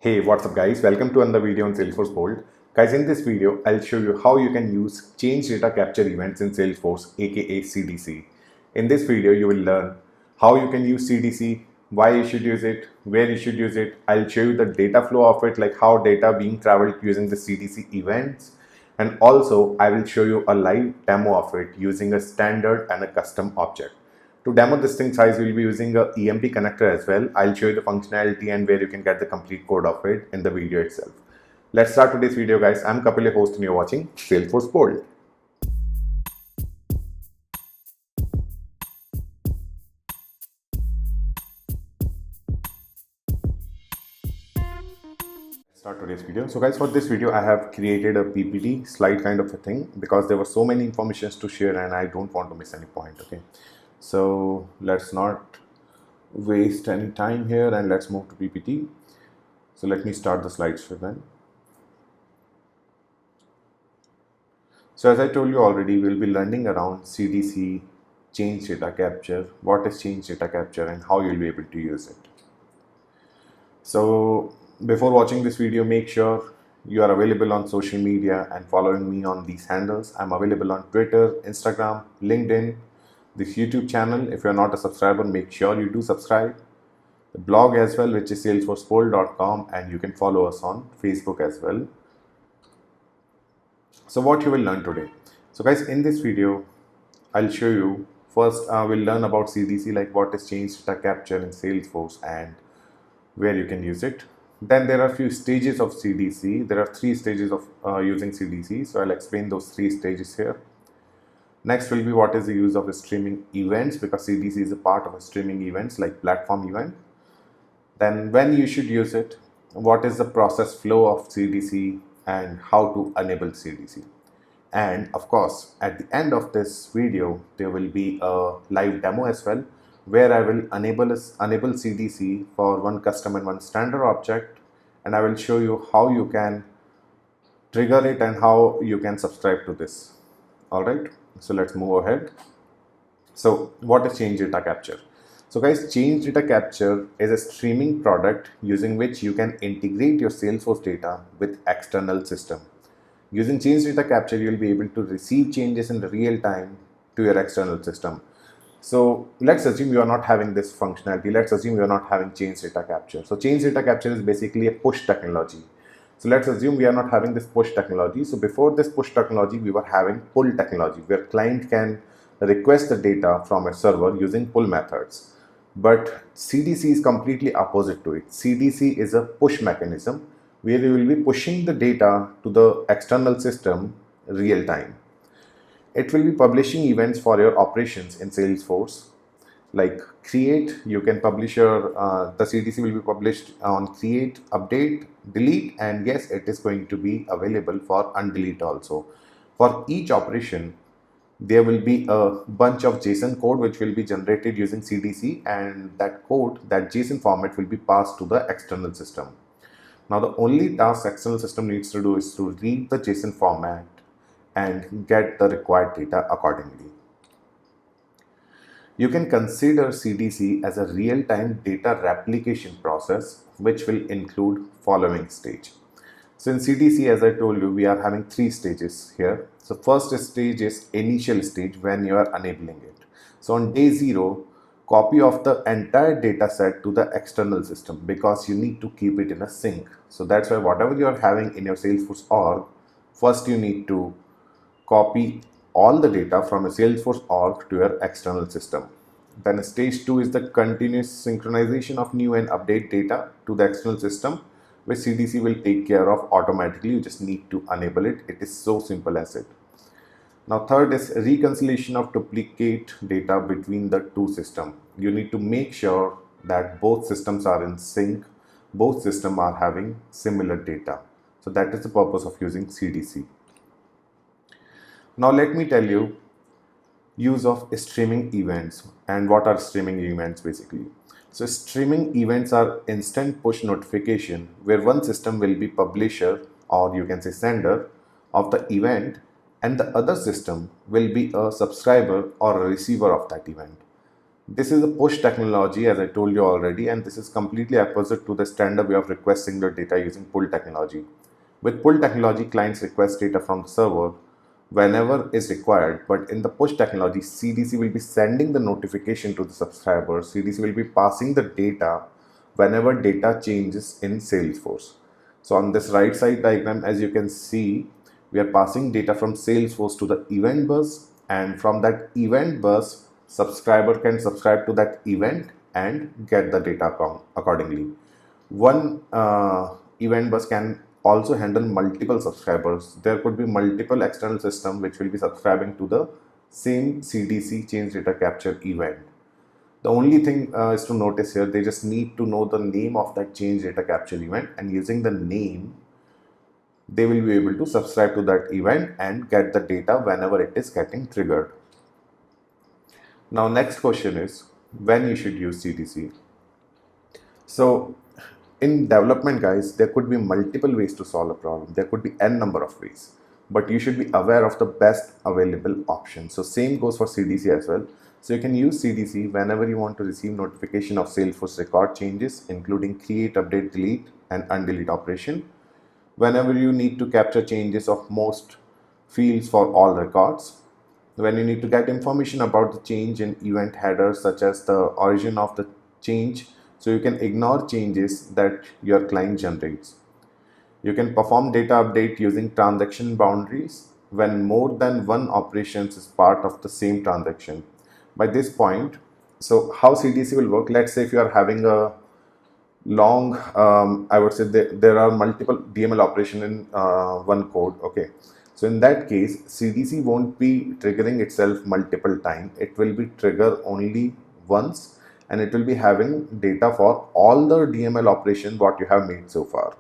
Hey, what's up guys? Welcome to another video on Salesforce Bold. Guys, in this video, I'll show you how you can use change data capture events in Salesforce, aka CDC. In this video, you will learn how you can use CDC, why you should use it, where you should use it. I'll show you the data flow of it, like how data being traveled using the CDC events. And also, I will show you a live demo of it using a standard and a custom object. To demo this thing size, we'll be using a EMP connector as well. I'll show you the functionality and where you can get the complete code of it in the video itself. Let's start today's video, guys. I'm Kapil, your host, and you're watching Salesforce Bold. Start today's video. So guys, for this video I have created a PPT slide kind of a thing because there were so many informations to share and I don't want to miss any point. Okay, so let's not waste any time here and let's move to PPT. So let me start the slideshow then. So as I told you already, we'll be learning around CDC, change data capture, what is change data capture and how you'll be able to use it. So before watching this video, make sure you are available on social media and following me on these handles. I'm available on Twitter, Instagram, LinkedIn, this YouTube channel. If you're not a subscriber, make sure you do subscribe. The blog as well, which is salesforcepol.com, and you can follow us on Facebook as well. So what you will learn today. So guys, in this video, I'll show you first, we'll learn about CDC, like what is change data capture in Salesforce and where you can use it. Then there are a few stages of CDC. There are 3 stages of using CDC. So I'll explain those 3 stages here. Next will be what is the use of streaming events, because CDC is a part of a streaming events like platform event. Then when you should use it, what is the process flow of CDC and how to enable CDC. And of course, at the end of this video, there will be a live demo as well, where I will enable CDC for one custom and one standard object, and I will show you how you can trigger it and how you can subscribe to this. All right, so let's move ahead. So what is change data capture? So guys, change data capture is a streaming product using which you can integrate your Salesforce data with external system. Using change data capture, you'll be able to receive changes in real time to your external system. So let's assume you are not having this functionality. Let's assume you are not having change data capture. So change data capture is basically a push technology. So let's assume we are not having this push technology. So before this push technology, we were having pull technology, where client can request the data from a server using pull methods. But CDC is completely opposite to it. CDC is a push mechanism where you will be pushing the data to the external system real time. It will be publishing events for your operations in Salesforce, like create. You can publish your the CDC will be published on create, update, delete, and yes, it is going to be available for undelete also. For each operation, there will be a bunch of JSON code which will be generated using CDC, and that code, that JSON format, will be passed to the external system. Now the only task external system needs to do is to read the JSON format and get the required data accordingly. You can consider CDC as a real-time data replication process, which will include following stage. So in CDC, as I told you, we are having 3 stages here. So first stage is initial stage, when you are enabling it. So on day 0, copy of the entire data set to the external system, because you need to keep it in a sync. So that's why whatever you are having in your Salesforce org, first you need to copy all the data from a Salesforce org to your external system. Then stage 2 is the continuous synchronization of new and update data to the external system, which CDC will take care of automatically. You just need to enable it. It is so simple as it. Now third is reconciliation of duplicate data between the 2 systems. You need to make sure that both systems are in sync, both systems are having similar data. So that is the purpose of using CDC. Now let me tell you use of streaming events and what are streaming events basically. So streaming events are instant push notification where one system will be publisher, or you can say sender, of the event, and the other system will be a subscriber or a receiver of that event. This is a push technology, as I told you already, and this is completely opposite to the standard way of requesting the data using pull technology. With pull technology, clients request data from the server whenever is required, but in the push technology, CDC will be sending the notification to the subscriber. CDC will be passing the data whenever data changes in Salesforce. So on this right side diagram, as you can see, we are passing data from Salesforce to the event bus, and from that event bus, subscriber can subscribe to that event and get the data accordingly. One event bus can also handle multiple subscribers. There could be multiple external systems which will be subscribing to the same CDC change data capture event. The only thing is to notice here, they just need to know the name of that change data capture event, and using the name, they will be able to subscribe to that event and get the data whenever it is getting triggered. Now, next question is when you should use CDC. So, in development, guys, there could be multiple ways to solve a problem. There could be n number of ways, but you should be aware of the best available option. So same goes for CDC as well. So you can use CDC whenever you want to receive notification of Salesforce record changes, including create, update, delete, and undelete operation. Whenever you need to capture changes of most fields for all records, when you need to get information about the change in event headers, such as the origin of the change, so you can ignore changes that your client generates. You can perform data update using transaction boundaries when more than one operations is part of the same transaction. By this point, so how CDC will work, let's say if you are having a long, I would say there are multiple DML operation in one code. Okay, so in that case, CDC won't be triggering itself multiple times. It will be trigger only once, and it will be having data for all the DML operations what you have made so far.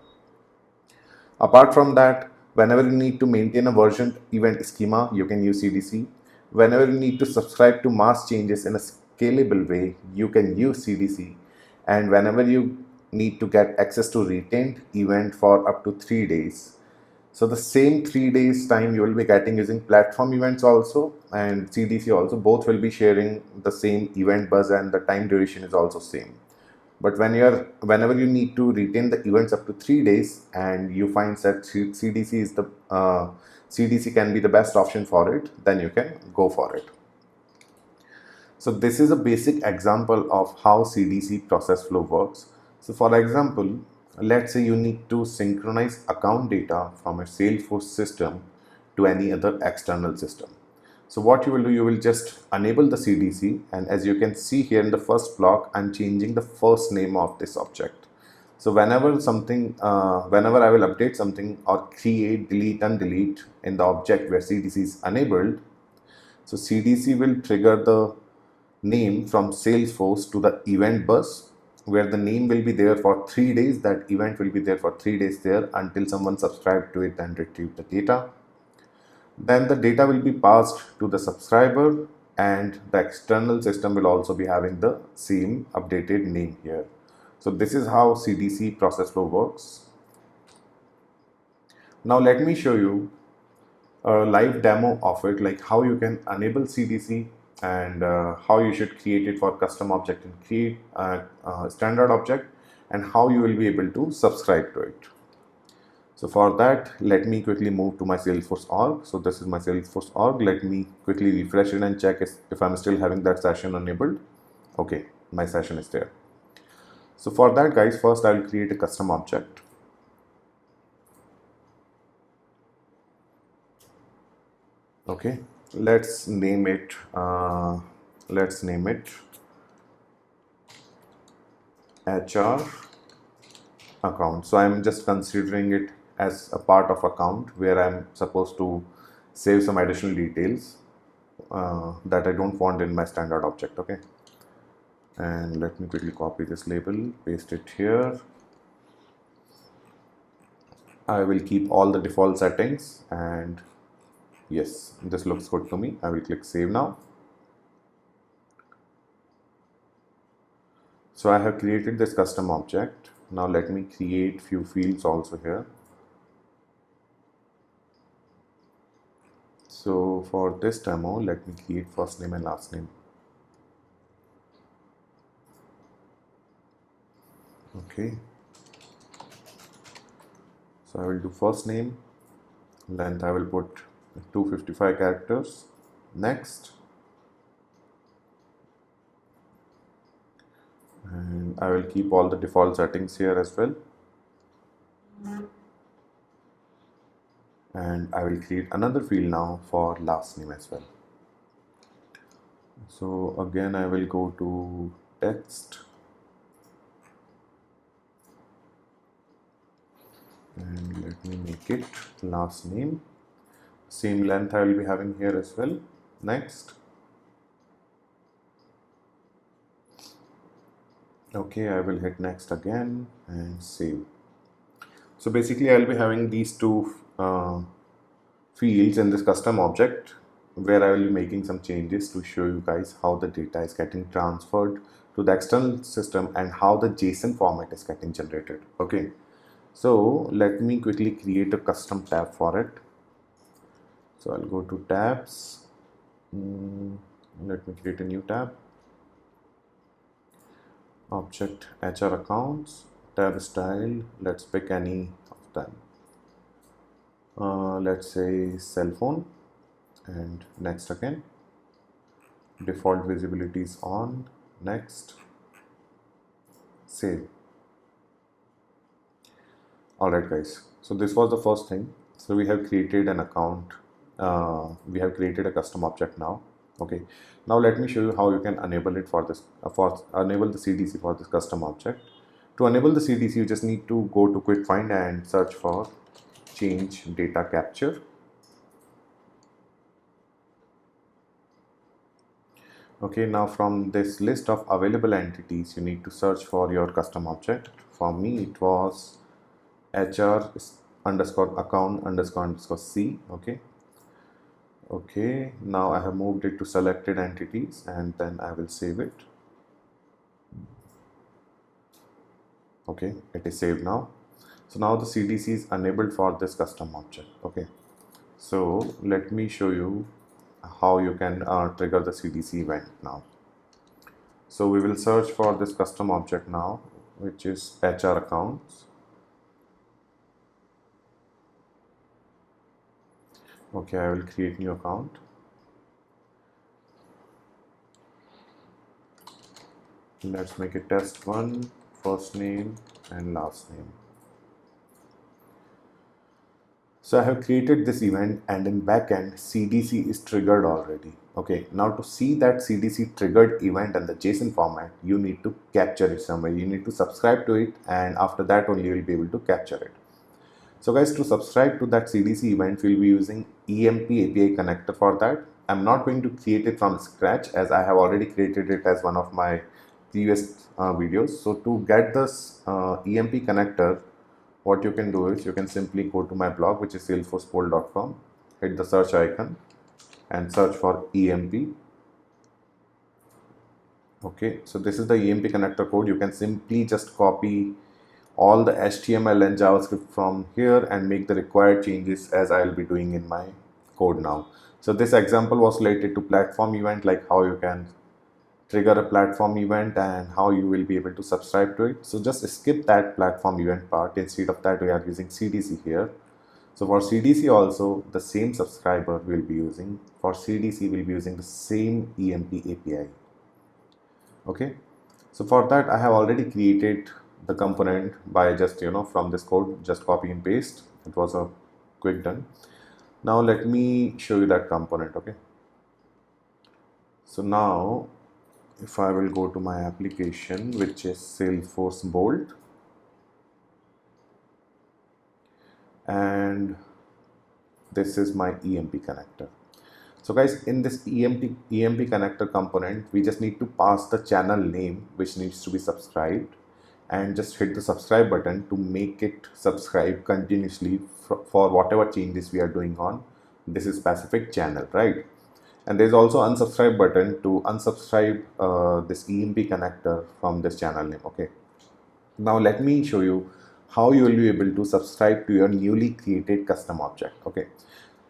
Apart from that, whenever you need to maintain a version event schema, you can use CDC. Whenever you need to subscribe to mass changes in a scalable way, you can use CDC. And whenever you need to get access to retained event for up to 3 days, so the same 3 days time you will be getting using platform events also and CDC also. Both will be sharing the same event bus, and the time duration is also same. But whenever you need to retain the events up to 3 days, and you find that CDC is the CDC can be the best option for it, then you can go for it. So this is a basic example of how CDC process flow works. So for example, let's say you need to synchronize account data from a Salesforce system to any other external system. So what you will do, you will just enable the CDC, and as you can see here in the first block, I'm changing the first name of this object. So whenever whenever I will update something or create, delete, and delete in the object where CDC is enabled, so CDC will trigger the name from Salesforce to the event bus, where the name will be there for 3 days. That event will be there for 3 days there until someone subscribed to it and retrieved the data. Then the data will be passed to the subscriber, and the external system will also be having the same updated name here. So this is how CDC process flow works. Now let me show you a live demo of it, like how you can enable CDC and how you should create it for custom object and create a standard object, and how you will be able to subscribe to it. So for that, let me quickly move to my Salesforce org. So this is my Salesforce org. Let me quickly refresh it and check if I'm still having that session enabled. Okay, my session is there. So for that, guys, first I'll create a custom object. Okay, let's name it HR account. So I'm just considering it as a part of account where I'm supposed to save some additional details that I don't want in my standard object. Okay, and let me quickly copy this label, paste it here. I will keep all the default settings, and yes, this looks good to me. I will click save now. So I have created this custom object. Now let me create few fields also here. So for this demo, let me create first name and last name. Okay, so I will do first name, length I will put 255 characters. Next, and I will keep all the default settings here as well, and I will create another field now for last name as well. So again I will go to text and let me make it last name. Same length I will be having here as well. Next. Okay, I will hit next again and save. So basically I'll be having these two fields in this custom object where I will be making some changes to show you guys how the data is getting transferred to the external system and how the JSON format is getting generated. Okay, so let me quickly create a custom tab for it. So I'll go to tabs. Let me create a new tab. Object HR accounts, tab style. Let's pick any of them. Let's say cell phone, and next again. Default visibility is on. Next. Save. Alright guys, so this was the first thing. So we have created an account, we have created a custom object now. Okay, now let me show you how you can enable it for this, enable the CDC for this custom object. To enable the CDC, you just need to go to quick find and search for change data capture. Okay, now from this list of available entities, you need to search for your custom object. For me, it was HR underscore account underscore C. Okay, now I have moved it to selected entities and then I will save it. Okay, it is saved now. So now the CDC is enabled for this custom object. Okay, so let me show you how you can trigger the CDC event now. So we will search for this custom object now, which is HR accounts. Okay, I will create new account. Let's make it test one, first name and last name. So I have created this event and in backend CDC is triggered already. Okay, now to see that CDC triggered event in the JSON format, you need to capture it somewhere. You need to subscribe to it and after that only you will be able to capture it. So guys, to subscribe to that CDC event, we'll be using EMP API connector for that. I'm not going to create it from scratch as I have already created it as one of my previous videos. So to get this EMP connector, what you can do is you can simply go to my blog, which is salesforcepol.com, hit the search icon and search for EMP. Okay, so this is the EMP connector code. You can simply just copy all the HTML and JavaScript from here and make the required changes as I will be doing in my code now. So this example was related to platform event, like how you can trigger a platform event and how you will be able to subscribe to it. So just skip that platform event part. Instead of that, we are using CDC here. So for CDC also, the same subscriber will be using. For CDC, we'll be using the same EMP API. Okay. So for that, I have already created the component by just, from this code, just copy and paste. It was a quick done. Now let me show you that component. Okay. So now if I will go to my application, which is Salesforce Bolt, and this is my EMP connector. So guys, in this EMP connector component, we just need to pass the channel name which needs to be subscribed and just hit the subscribe button to make it subscribe continuously for whatever changes we are doing on this specific channel, right? And there's also unsubscribe button to unsubscribe this EMP connector from this channel name. Okay, now let me show you how you will be able to subscribe to your newly created custom object. Okay,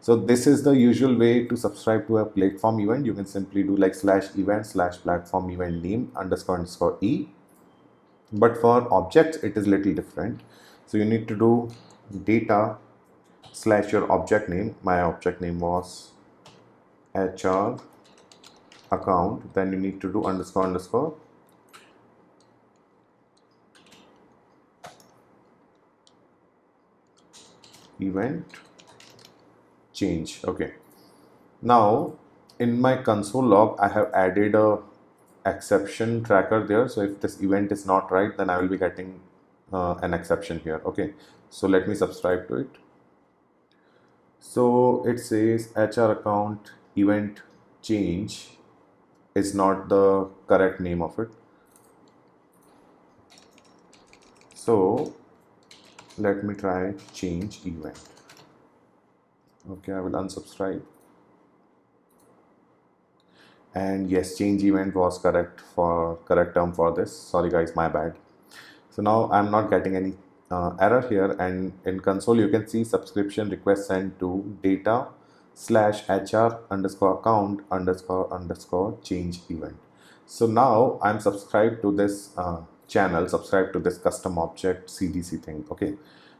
so this is the usual way to subscribe to a platform event. You can simply do like /event/platform event name __e, but for objects it is little different. So you need to do data slash your object name. My object name was HR account. Then you need to do underscore underscore event change. Okay, now in my console log I have added a exception tracker there. So if this event is not right, then I will be getting an exception here. Okay, so let me subscribe to it. So it says HR account event change is not the correct name of it. So let me try change event. Okay, I will unsubscribe. And yes, change event was correct term for this. Sorry guys, my bad. So now I'm not getting any error here, and in console you can see subscription request sent to data slash HR underscore account underscore underscore change event. So now I'm subscribed to this channel, subscribed to this custom object CDC thing. Okay,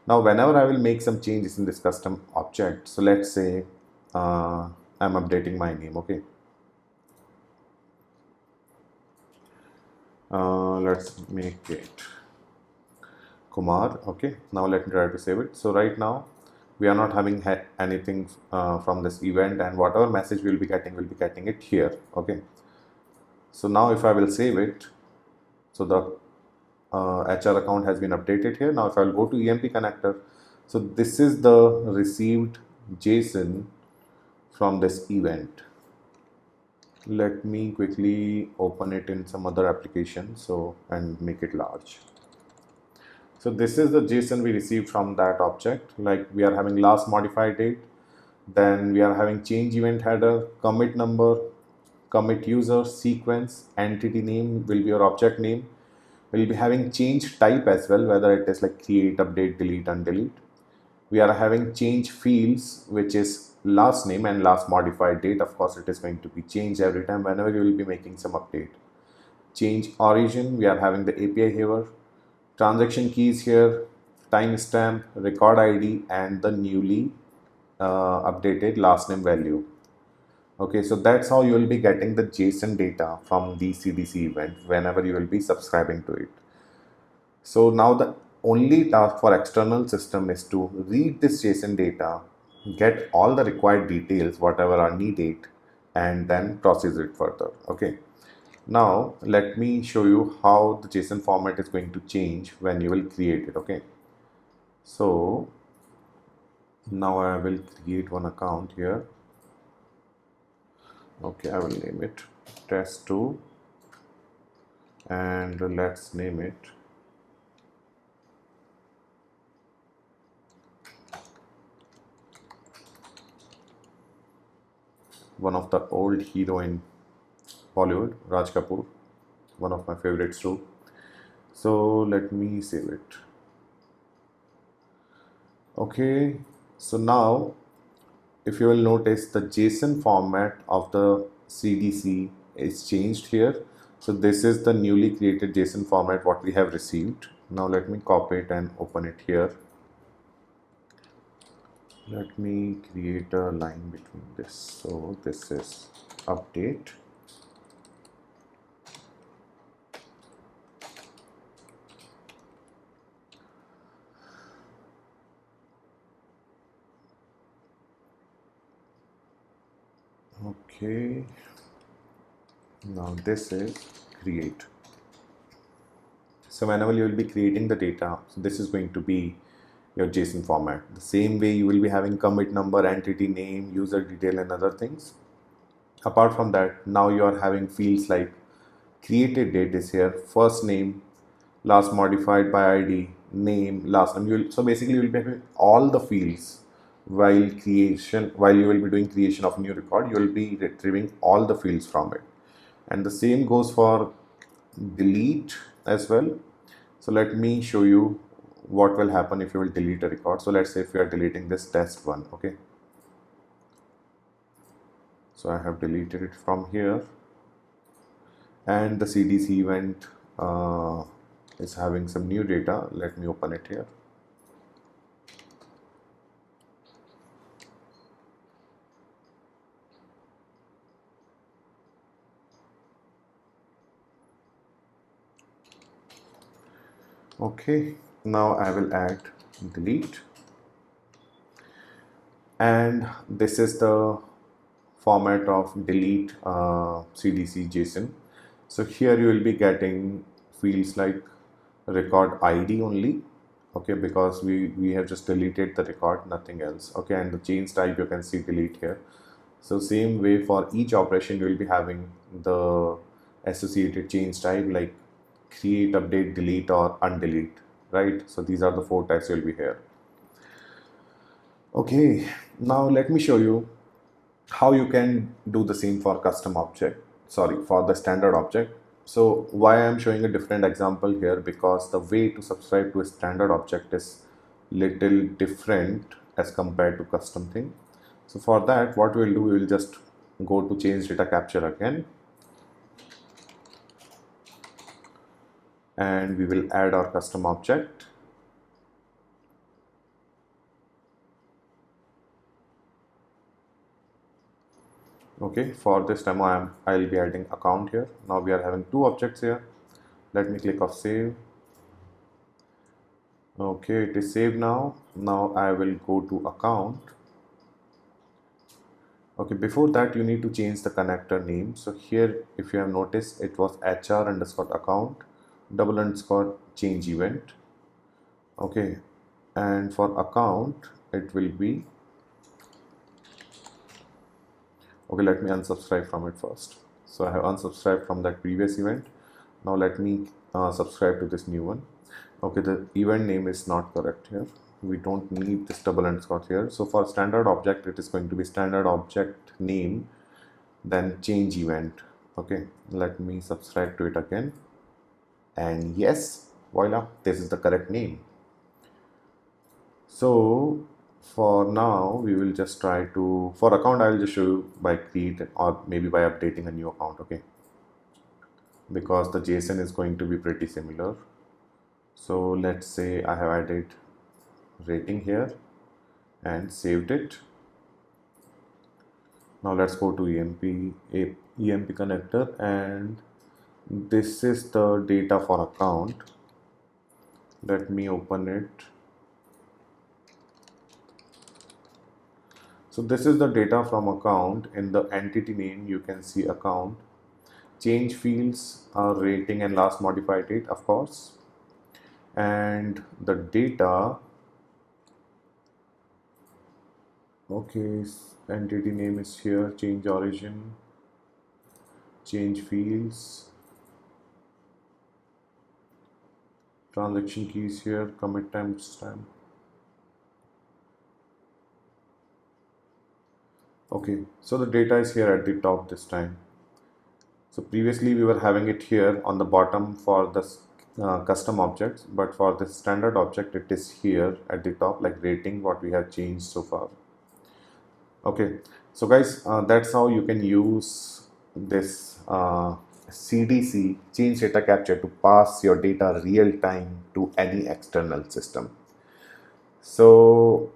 now whenever I will make some changes in this custom object, so let's say I'm updating my name. Okay, let's make it Kumar. Okay, now let me try to save it. So right now we are not having anything from this event, and whatever message we'll be getting it here. Okay, so now if I will save it, so the HR account has been updated here. Now if I will go to EMP connector, so this is the received JSON from this event. Let me quickly open it in some other application and make it large. So this is the JSON we received from that object. Like we are having last modified date, then we are having change event header, commit number, commit user, sequence, entity name will be your object name. We'll be having change type as well, whether it is like create, update, delete, undelete. We are having change fields, which is last name and last modified date. Of course, it is going to be changed every time whenever you will be making some update. Change origin, we are having the API here, transaction keys here, timestamp, record ID, and the newly updated last name value. Okay, so that's how you will be getting the JSON data from the CDC event whenever you will be subscribing to it. So now the only task for external system is to read this JSON data, get all the required details, whatever are needed, and then process it further. Okay. Now let me show you how the JSON format is going to change when you will create it. Okay. So now I will create one account here. Okay, I will name it test2 and let's name it one of the old hero in Bollywood, Raj Kapoor, one of my favorites too. So let me save it. Okay, so now if you will notice the JSON format of the CDC is changed here. So this is the newly created JSON format what we have received. Now let me copy it and open it here. Let me create a line between this. So this is update. Okay, now this is create. So whenever you will be creating the data, so this is going to be your JSON format. The same way you will be having commit number, entity name, user detail, and other things. Apart from that, now you are having fields like created date is here, first name, last modified by ID, name, last name. So basically you will be having all the fields while you will be doing creation of a new record, you will be retrieving all the fields from it. And the same goes for delete as well. So let me show you what will happen if you will delete a record. So let's say if we are deleting this test one. Okay, so I have deleted it from here, and the CDC event is having some new data. Let me open it here. Okay, now I will add delete, and this is the format of delete CDC JSON. So here you will be getting fields like record ID only, okay, because we have just deleted the record, nothing else, okay, and the change type you can see delete here. So same way for each operation you will be having the associated change type like create, update, delete or undelete, right? So these are the four types will be here. Okay, now let me show you how you can do the same for custom object, sorry, for the standard object. So why I'm showing a different example here, because the way to subscribe to a standard object is little different as compared to custom thing. So for that, what we'll do, we will just go to change data capture again, and we will add our custom object. Okay, for this demo I'll be adding account here. Now we are having two objects here. Let me click off save. Okay, it is saved now. Now I will go to account. Okay, before that you need to change the connector name. So here, if you have noticed, it was HR underscore account double underscore change event. Okay, and for account it will be, okay, let me unsubscribe from it first. So I have unsubscribed from that previous event. Now let me subscribe to this new one. Okay, the event name is not correct here. We don't need this double underscore here. So for standard object, it is going to be standard object name, then change event. Okay, let me subscribe to it again. And yes, voila, this is the correct name. So for now, we will just try to, for account, I will just show you by create or maybe by updating a new account, okay? Because the JSON is going to be pretty similar. So let's say I have added rating here and saved it. Now let's go to EMP connector, and this is the data for account. Let me open it. So this is the data from account. In the entity name you can see account. Change fields are rating and last modified date, of course, and the data, okay, entity name is here, change origin, change fields, transaction keys here, commit timestamp. Okay, so the data is here at the top this time. So previously we were having it here on the bottom for the custom objects, but for the standard object it is here at the top, like rating, what we have changed so far. Okay, so guys, that's how you can use this CDC, change data capture, to pass your data real time to any external system. So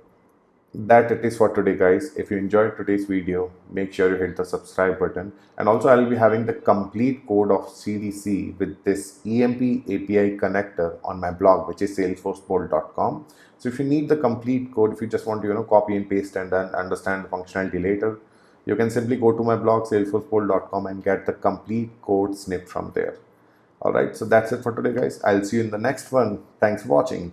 that it is for today, guys. If you enjoyed today's video, make sure you hit the subscribe button, and also I'll be having the complete code of CDC with this EMP API connector on my blog, which is salesforcebolt.com. So if you need the complete code, if you just want to copy and paste and then understand the functionality later, you can simply go to my blog salesforcebolt.com and get the complete code snip from there. All right, so that's it for today, guys. I'll see you in the next one. Thanks for watching.